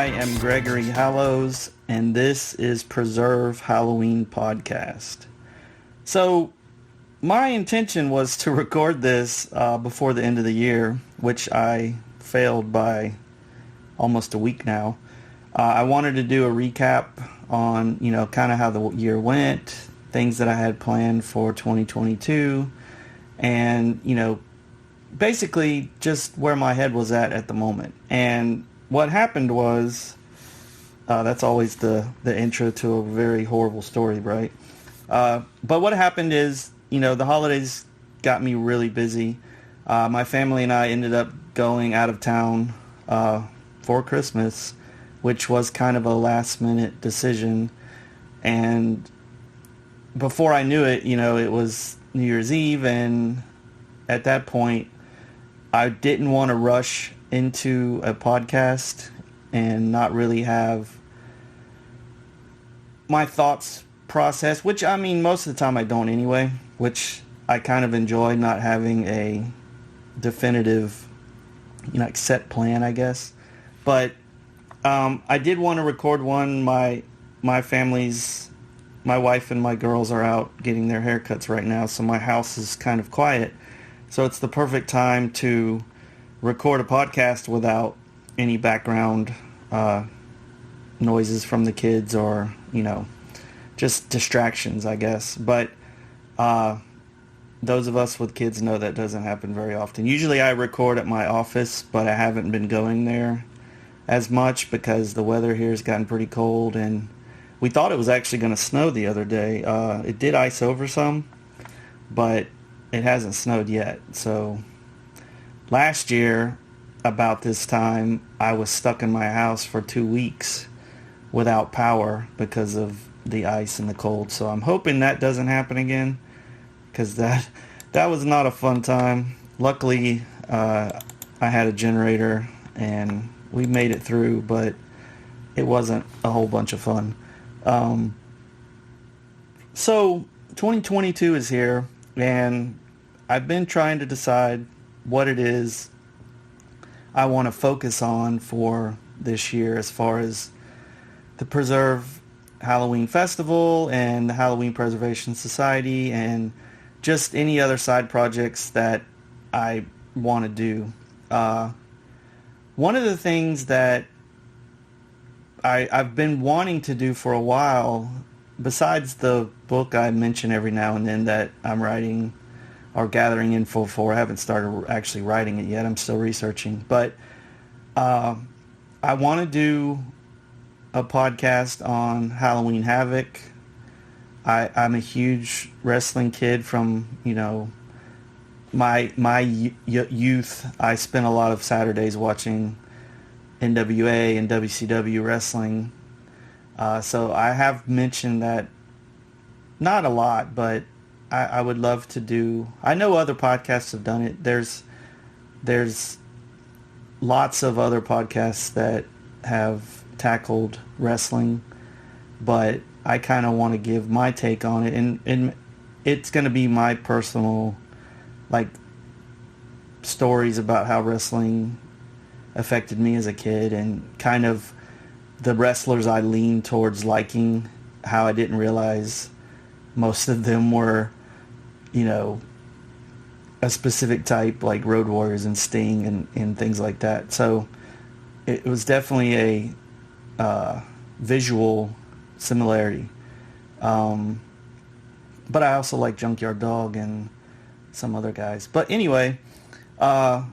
am Gregory Hallows, and this is Preserve Halloween Podcast. So, my intention was to record this before the end of the year, which I failed by almost a week now. I wanted to do a recap on, kind of how the year went, things that I had planned for 2022, and, basically just where my head was at the moment. And what happened was, that's always the intro to a very horrible story, right? But what happened is, the holidays got me really busy. My family and I ended up going out of town for Christmas, which was kind of a last-minute decision. And before I knew it, it was New Year's Eve, and at that point, I didn't want to rush into a podcast and not really have my thoughts processed, which, most of the time I don't anyway, which I kind of enjoy not having a definitive, set plan, I guess. But I did want to record one. My wife and my girls are out getting their haircuts right now, so my house is kind of quiet. So it's the perfect time to record a podcast without any background noises from the kids or, just distractions, I guess. But those of us with kids know that doesn't happen very often. Usually I record at my office, but I haven't been going there as much because the weather here has gotten pretty cold, and we thought it was actually going to snow the other day. It did ice over some, but it hasn't snowed yet. So last year, about this time, I was stuck in my house for 2 weeks without power because of the ice and the cold. So I'm hoping that doesn't happen again, because that was not a fun time. Luckily, I had a generator and we made it through, but it wasn't a whole bunch of fun. So 2022 is here, and I've been trying to decide what it is I want to focus on for this year as far as the Preserve Halloween Festival and the Halloween Preservation Society and just any other side projects that I want to do. One of the things that I've been wanting to do for a while, besides the book I mention every now and then that I'm writing or gathering info for, I haven't started actually writing it yet. I'm still researching. But I want to do a podcast on Halloween Havoc. I'm a huge wrestling kid from, my youth. I spent a lot of Saturdays watching NWA and WCW wrestling. So I have mentioned that, not a lot, but I would love to do. I know other podcasts have done it. There's lots of other podcasts that have tackled wrestling, but I kind of want to give my take on it, and it's going to be my personal, stories about how wrestling affected me as a kid, and kind of the wrestlers I lean towards liking, how I didn't realize most of them were, a specific type, like Road Warriors and Sting and things like that. So it was definitely a visual similarity. But I also like Junkyard Dog and some other guys. But anyway, one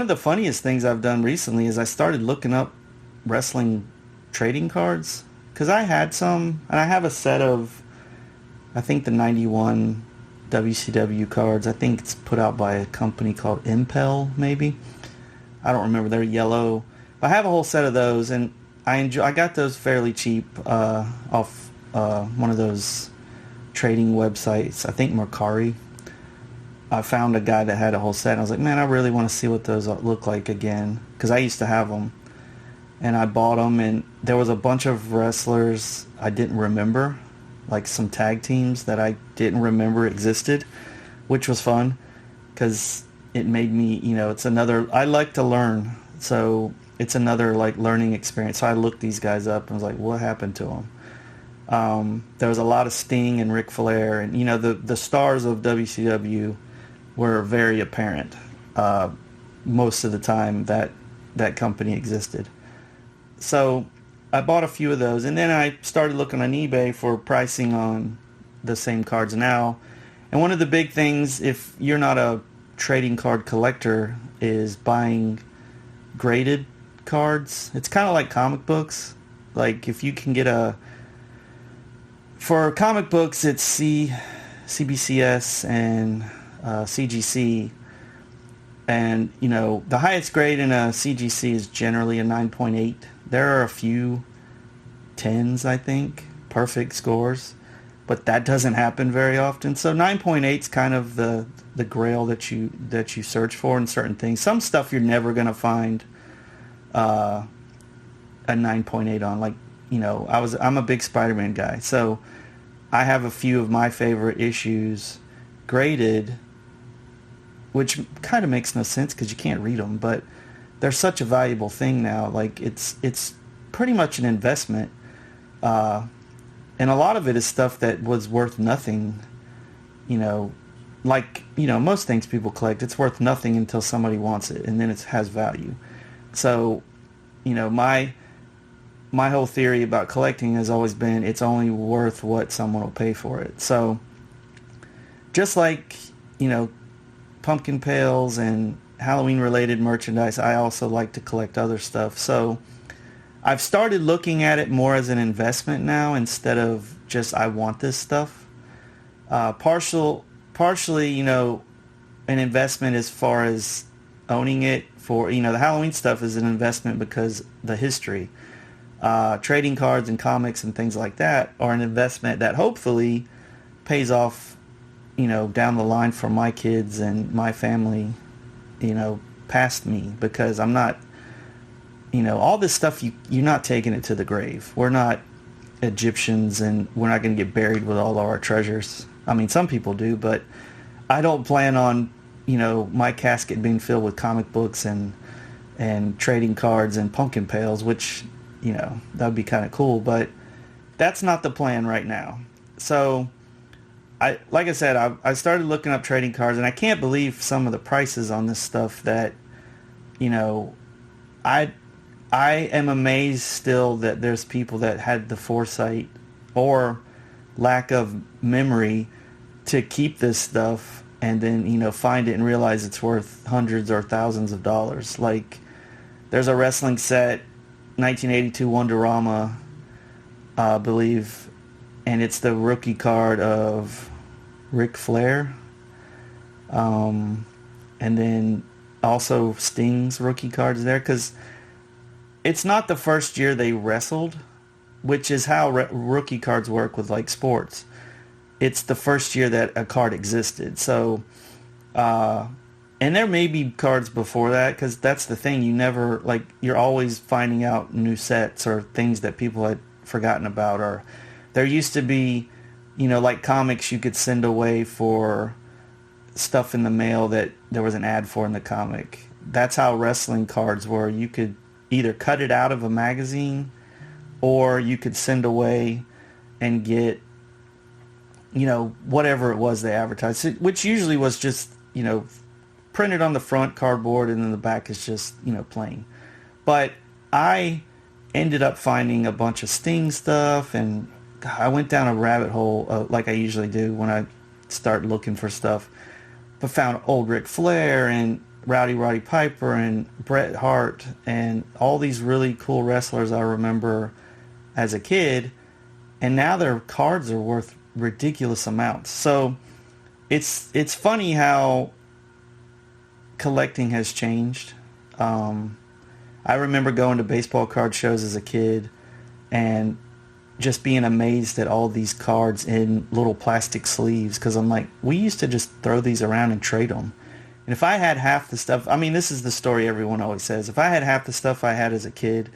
of the funniest things I've done recently is I started looking up wrestling trading cards, because I had some, and I have a set of, I think, the 91 WCW cards. I think it's put out by a company called Impel, maybe. I don't remember. They're yellow. I have a whole set of those, and I got those fairly cheap off one of those trading websites. I think Mercari. I found a guy that had a whole set, and I was like, man, I really want to see what those look like again, because I used to have them. And I bought them, and there was a bunch of wrestlers I didn't remember, like some tag teams that I didn't remember existed, which was fun, because it made me, it's another, I like to learn. So it's another like learning experience. So I looked these guys up and was like, what happened to them? There was a lot of Sting and Ric Flair, and the stars of WCW were very apparent most of the time that company existed. So I bought a few of those, and then I started looking on eBay for pricing on the same cards now. And one of the big things, if you're not a trading card collector, is buying graded cards. It's kind of like comic books. Like if you can get for comic books, it's CBCS and CGC. And, the highest grade in a CGC is generally a 9.8. There are a few 10s, I think, perfect scores, but that doesn't happen very often. So 9.8 is kind of the grail that you search for in certain things. Some stuff you're never going to find a 9.8 on. Like, I'm a big Spider-Man guy, so I have a few of my favorite issues graded, which kind of makes no sense because you can't read them, but they're such a valuable thing now. Like it's pretty much an investment, and a lot of it is stuff that was worth nothing. Most things people collect, it's worth nothing until somebody wants it, and then it has value. So, my whole theory about collecting has always been it's only worth what someone will pay for it. So, just like pumpkin pails and Halloween related merchandise, I also like to collect other stuff. So I've started looking at it more as an investment now instead of just I want this stuff. Partially, an investment as far as owning it for, the Halloween stuff is an investment because the history. Trading cards and comics and things like that are an investment that hopefully pays off down the line for my kids and my family, past me, because I'm not, all this stuff, you're not taking it to the grave. We're not Egyptians, and we're not going to get buried with all of our treasures. I mean, some people do, but I don't plan on, my casket being filled with comic books and trading cards and pumpkin pails, which, that would be kind of cool, but that's not the plan right now. So like I said, I started looking up trading cards, and I can't believe some of the prices on this stuff that, I am amazed still that there's people that had the foresight or lack of memory to keep this stuff and then, find it and realize it's worth hundreds or thousands of dollars. Like, there's a wrestling set, 1982 Wonderama, I believe, and it's the rookie card of Ric Flair, and then also Sting's rookie cards there, because it's not the first year they wrestled, which is how rookie cards work with like sports. It's the first year that a card existed. So, and there may be cards before that, because that's the thing. You're always finding out new sets or things that people had forgotten about, or there used to be, like comics you could send away for stuff in the mail that there was an ad for in the comic. That's how wrestling cards were. You could either cut it out of a magazine, or you could send away and get, whatever it was they advertised, which usually was just, printed on the front cardboard, and then the back is just, plain. But I ended up finding a bunch of Sting stuff, and I went down a rabbit hole like I usually do when I start looking for stuff. But found old Ric Flair and Roddy Piper and Bret Hart and all these really cool wrestlers I remember as a kid, and now their cards are worth ridiculous amounts. So it's funny how collecting has changed. I remember going to baseball card shows as a kid and just being amazed at all these cards in little plastic sleeves, because I'm like, we used to just throw these around and trade them. And if I had half the stuff, I mean, this is the story everyone always says, if I had half the stuff I had as a kid,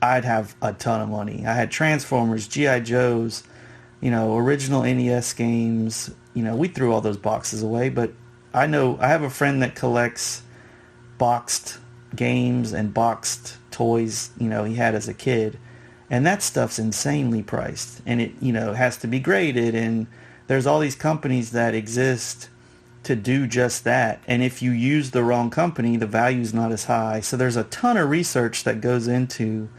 I'd have a ton of money. I had Transformers, G.I. Joes, original NES games. We threw all those boxes away, but I have a friend that collects boxed games and boxed toys, he had as a kid. And that stuff's insanely priced. And it, has to be graded. And there's all these companies that exist to do just that. And if you use the wrong company, the value's not as high. So there's a ton of research that goes into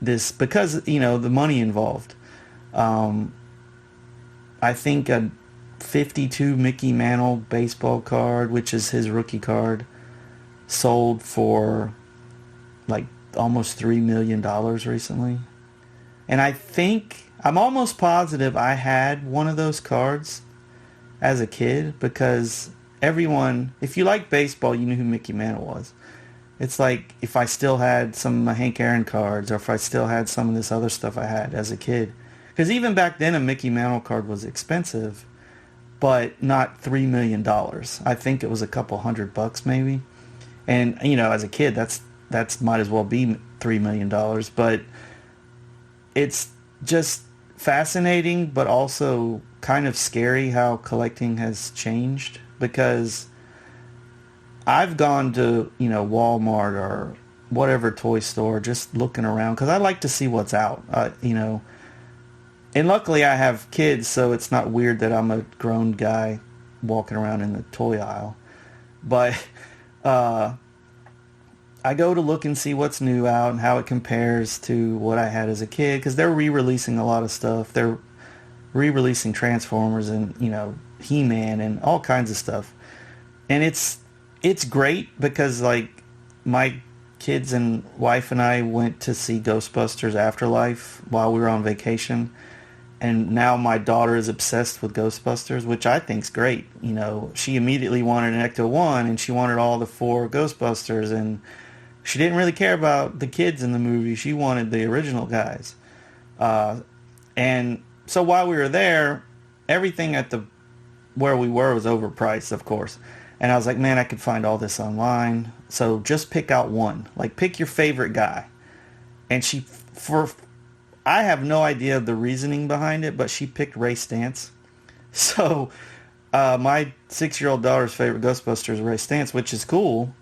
this because, the money involved. I think a 52 Mickey Mantle baseball card, which is his rookie card, sold for like almost $3 million recently. And I'm almost positive I had one of those cards as a kid because everyone, if you like baseball, you knew who Mickey Mantle was. It's like if I still had some of my Hank Aaron cards or if I still had some of this other stuff I had as a kid. Because even back then a Mickey Mantle card was expensive, but not $3 million. I think it was a couple $100 maybe. And, as a kid, that's might as well be $3 million. But it's just fascinating, but also kind of scary how collecting has changed. Because I've gone to, Walmart or whatever toy store just looking around because I like to see what's out, And luckily I have kids, so it's not weird that I'm a grown guy walking around in the toy aisle. But I go to look and see what's new out and how it compares to what I had as a kid because they're re-releasing a lot of stuff. They're re-releasing Transformers and, He-Man and all kinds of stuff. And it's great because, like, my kids and wife and I went to see Ghostbusters Afterlife while we were on vacation. And now my daughter is obsessed with Ghostbusters, which I think's great. She immediately wanted an Ecto-1 and she wanted all the 4 Ghostbusters. And she didn't really care about the kids in the movie. She wanted the original guys. And so while we were there, everything at where we were was overpriced, of course. And I was like, man, I could find all this online. So just pick out one. Like, pick your favorite guy. And I have no idea of the reasoning behind it, but she picked Ray Stantz. So my 6-year-old daughter's favorite Ghostbuster is Ray Stantz, which is cool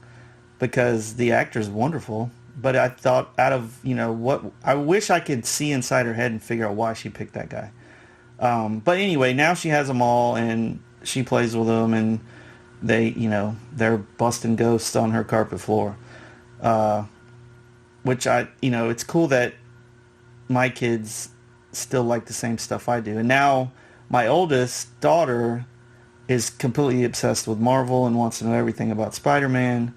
because the actor's wonderful. But I thought out of, what I wish I could see inside her head and figure out why she picked that guy. But anyway, now she has them all and she plays with them and they're busting ghosts on her carpet floor. Which it's cool that my kids still like the same stuff I do. And now my oldest daughter is completely obsessed with Marvel and wants to know everything about Spider-Man.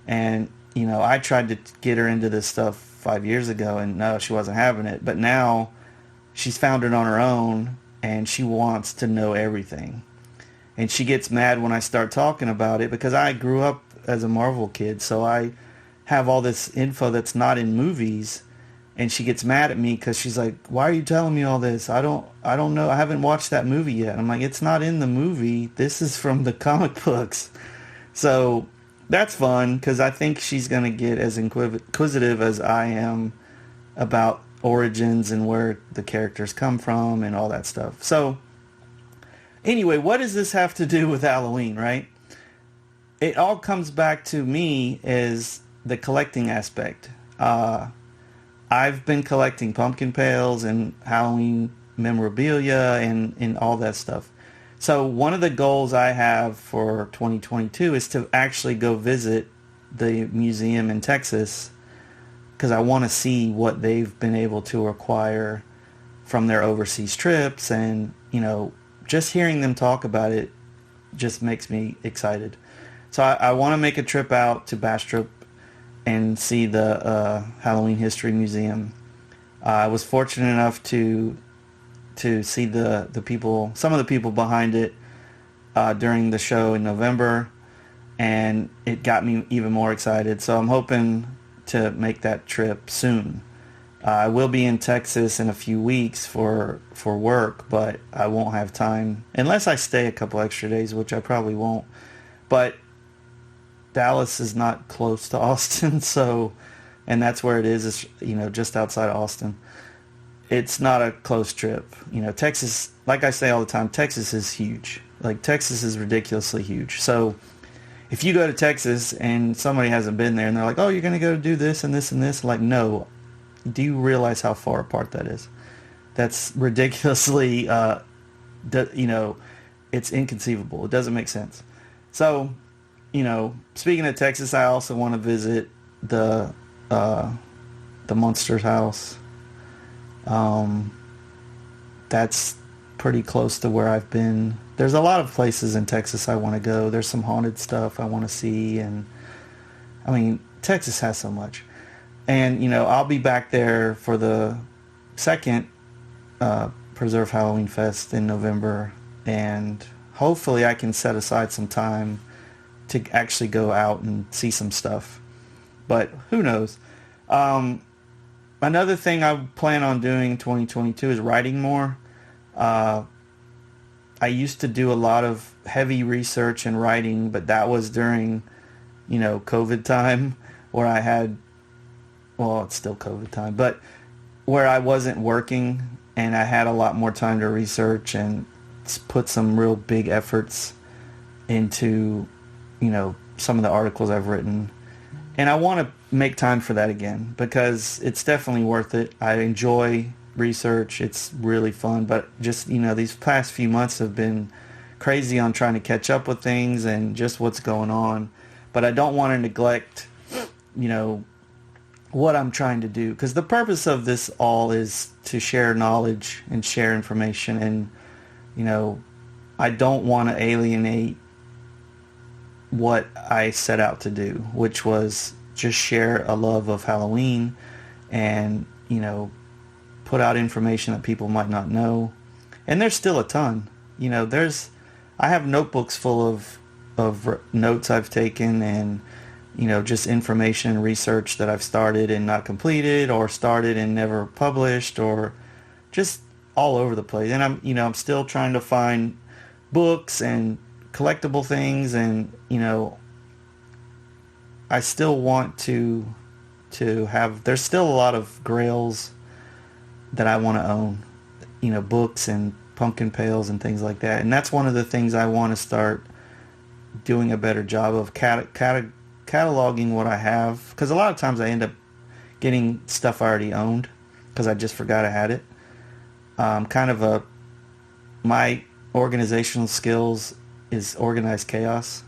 And, I tried to get her into this stuff 5 years ago and no, she wasn't having it. But now she's found it on her own and she wants to know everything. And she gets mad when I start talking about it because I grew up as a Marvel kid, so I have all this info that's not in movies, and she gets mad at me because she's like, "Why are you telling me all this? I don't know. I haven't watched that movie yet." I'm like, "It's not in the movie. This is from the comic books." So that's fun because I think she's gonna get as inquisitive as I am about origins and where the characters come from and all that stuff. So anyway, what does this have to do with Halloween, right? It all comes back to me as the collecting aspect. I've been collecting pumpkin pails and Halloween memorabilia and all that stuff. So one of the goals I have for 2022 is to actually go visit the museum in Texas because I want to see what they've been able to acquire from their overseas trips. And, just hearing them talk about it just makes me excited. So I want to make a trip out to Bastrop and see the Halloween History Museum. I was fortunate enough to see the people, some of the people behind it during the show in November, and it got me even more excited. So I'm hoping to make that trip soon. I will be in Texas in a few weeks for work, but I won't have time unless I stay a couple extra days, which I probably won't. But Dallas is not close to Austin, so, and that's where it is. It's, just outside of Austin. It's not a close trip. Texas, like I say all the time, Texas is huge. Like, Texas is ridiculously huge. So if you go to Texas and somebody hasn't been there and they're like, oh, you're going to go do this and this and this, like, no. Do you realize how far apart that is? That's ridiculously, it's inconceivable. It doesn't make sense. So, speaking of Texas, I also want to visit the Monsters house. That's pretty close to where I've been. There's a lot of places in Texas I want to go. There's some haunted stuff I want to see, and I mean, Texas has so much. And I'll be back there for the second Preserve Halloween Fest in November, and hopefully I can set aside some time to actually go out and see some stuff. But who knows? Another thing I plan on doing in 2022 is writing more. I used to do a lot of heavy research and writing, but that was during, COVID time, where I had, well, it's still COVID time, but where I wasn't working and I had a lot more time to research and put some real big efforts into, some of the articles I've written. And I want to make time for that again because it's definitely worth it. I enjoy research. It's really fun. But just, these past few months have been crazy on trying to catch up with things and just what's going on. But I don't want to neglect, what I'm trying to do. Because the purpose of this all is to share knowledge and share information. And, I don't want to alienate what I set out to do, which was just share a love of Halloween and, put out information that people might not know. And there's still a ton. I have notebooks full of notes I've taken and, just information and research that I've started and not completed, or started and never published, or just all over the place. And I'm still trying to find books and collectible things, and I still want to have, there's still a lot of grails that I want to own, books and pumpkin pails and things like that. And that's one of the things I want to start doing a better job of, cataloging what I have, because a lot of times I end up getting stuff I already owned because I just forgot I had it. My organizational skills is organized chaos.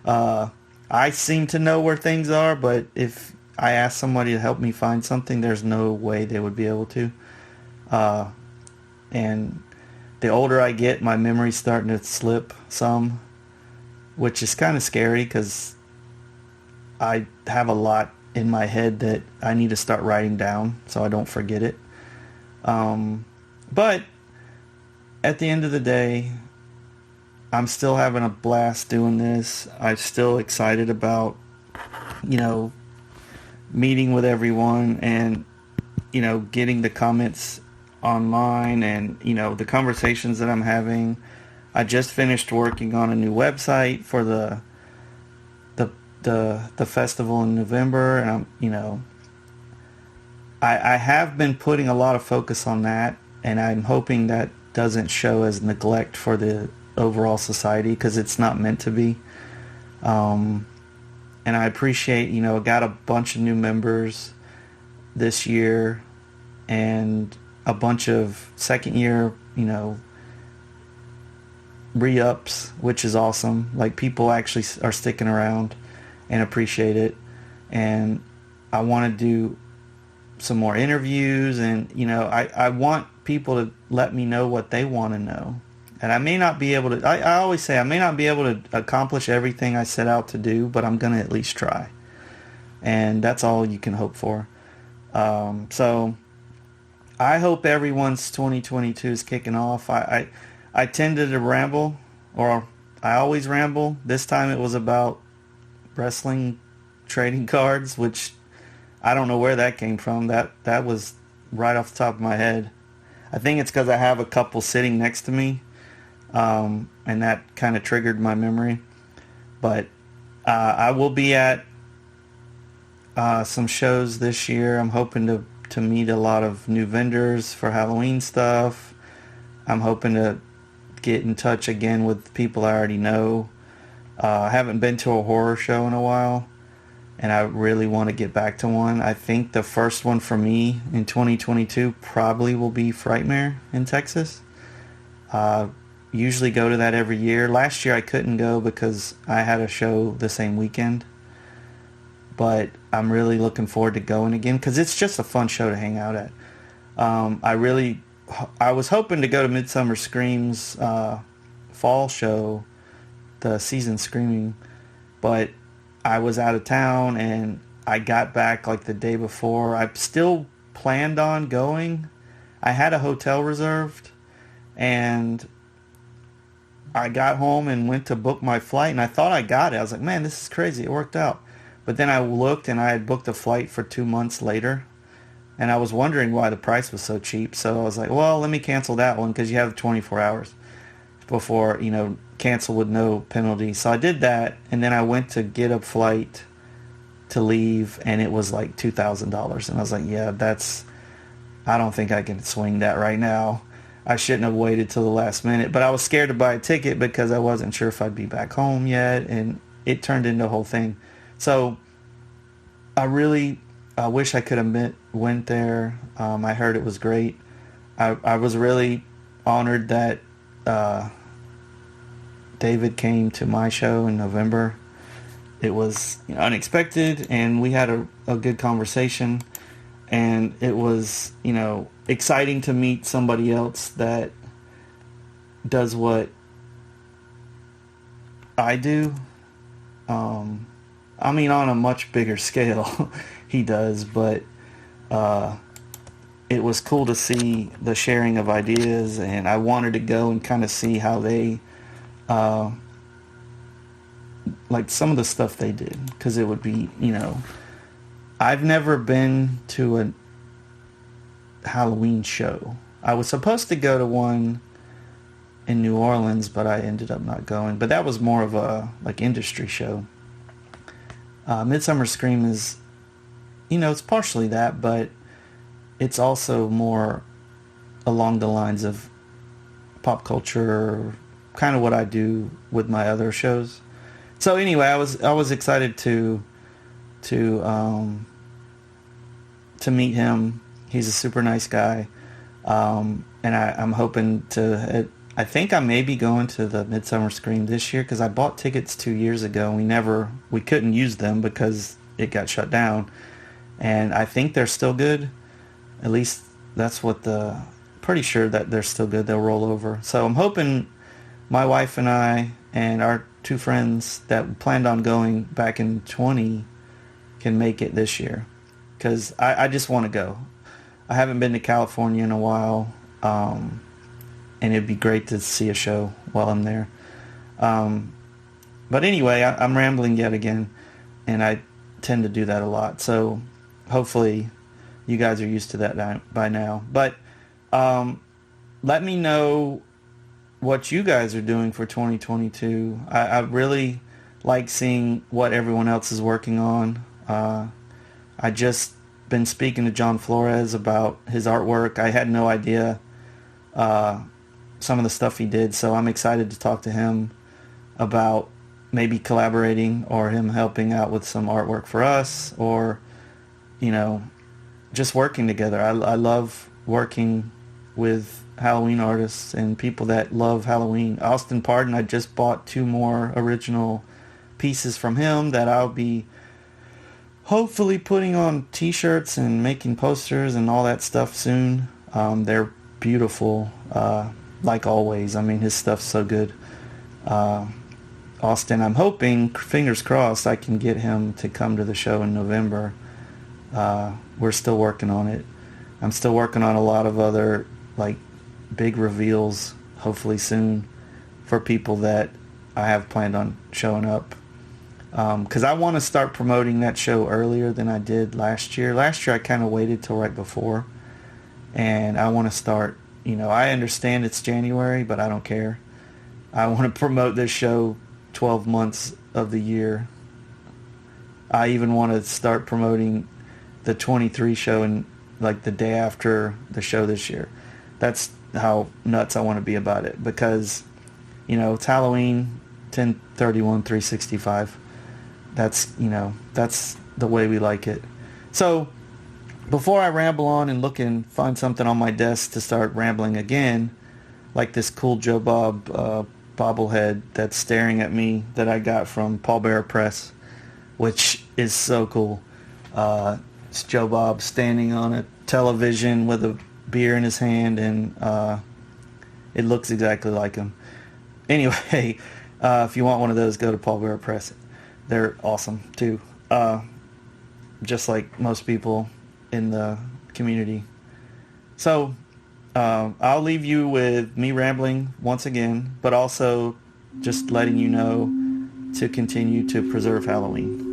I seem to know where things are, but if I ask somebody to help me find something, there's no way they would be able to. And the older I get, my memory's starting to slip some, which is kind of scary because I have a lot in my head that I need to start writing down so I don't forget it. But at the end of the day, I'm still having a blast doing this. I'm still excited about, meeting with everyone and, getting the comments online and, the conversations that I'm having. I just finished working on a new website for the festival in November, and I have been putting a lot of focus on that, and I'm hoping that doesn't show as neglect for the overall society, because it's not meant to be. And I appreciate, I got a bunch of new members this year and a bunch of second year, re-ups, which is awesome. Like, people actually are sticking around and appreciate it. And I want to do some more interviews, and I want people to let me know what they want to know. And I may not be able to, I always say I may not be able to accomplish everything I set out to do, but I'm going to at least try. And that's all you can hope for. So I hope everyone's 2022 is kicking off. I tended to ramble, or I always ramble. This time it was about wrestling trading cards, which I don't know where that came from. That was right off the top of my head. I think it's because I have a couple sitting next to me. And that kind of triggered my memory. But I will be at some shows this year. I'm hoping to meet a lot of new vendors for Halloween stuff. I'm hoping to get in touch again with people I already know. I haven't been to a horror show in a while, and I really want to get back to one. I think the first one for me in 2022 probably will be Frightmare in Texas. Usually go to that every year. Last year I couldn't go because I had a show the same weekend, but I'm really looking forward to going again because it's just a fun show to hang out at. I was hoping to go to Midsummer Scream's fall show, the season Screaming, but I was out of town and I got back like the day before. I still planned on going. I had a hotel reserved, and I got home and went to book my flight, and I thought I got it. I was like, man, this is crazy. It worked out. But then I looked, and I had booked a flight for 2 months later, and I was wondering why the price was so cheap. So I was like, well, let me cancel that one because you have 24 hours before, cancel with no penalty. So I did that, and then I went to get a flight to leave, and it was like $2,000. And I was like, yeah, I don't think I can swing that right now. I shouldn't have waited till the last minute. But I was scared to buy a ticket because I wasn't sure if I'd be back home yet, and it turned into a whole thing. So I wish I could have went there. I heard it was great. I was really honored that David came to my show in November. It was unexpected, and we had a good conversation. And it was, exciting to meet somebody else that does what I do. On a much bigger scale, he does, but it was cool to see the sharing of ideas, and I wanted to go and kind of see how they, like some of the stuff they did, because it would be, I've never been to a Halloween show. I was supposed to go to one in New Orleans, but I ended up not going. But that was more of a industry show. Midsummer Scream is, it's partially that, but it's also more along the lines of pop culture, kind of what I do with my other shows. So anyway, I was excited to meet him. He's a super nice guy, and I'm hoping to. I think I may be going to the Midsummer Scream this year because I bought tickets 2 years ago. We couldn't use them because it got shut down, and I think they're still good. At least that's what pretty sure that they're still good. They'll roll over. So I'm hoping my wife and I and our 2 friends that planned on going back in 20 can make it this year, because I just want to go. I haven't been to California in a while, and it'd be great to see a show while I'm there. But anyway, I'm rambling yet again, and I tend to do that a lot. So hopefully you guys are used to that by now. But let me know what you guys are doing for 2022. I really like seeing what everyone else is working on. I just been speaking to John Flores about his artwork. I had no idea some of the stuff he did, so I'm excited to talk to him about maybe collaborating or him helping out with some artwork for us, or just working together. I love working with Halloween artists and people that love Halloween. Austin Pardon, I just bought 2 more original pieces from him that I'll be hopefully putting on t-shirts and making posters and all that stuff soon. They're beautiful, like always. His stuff's so good. Austin, I'm hoping, fingers crossed, I can get him to come to the show in November. We're still working on it. I'm still working on a lot of other big reveals, hopefully soon, for people that I have planned on showing up. Because I want to start promoting that show earlier than I did last year. Last year I kind of waited till right before, and I want to start, I understand it's January, but I don't care. I want to promote this show 12 months of the year. I even want to start promoting the 23 show and the day after the show this year. That's how nuts I want to be about it, because it's Halloween. 1031 365. That's, that's the way we like it. So before I ramble on and look and find something on my desk to start rambling again, like this cool Joe Bob bobblehead that's staring at me that I got from Paul Bearer Press, which is so cool. It's Joe Bob standing on a television with a beer in his hand, and it looks exactly like him. Anyway, if you want one of those, go to Paul Bearer Press. They're awesome too, just like most people in the community. So I'll leave you with me rambling once again, but also just letting you know to continue to preserve Halloween.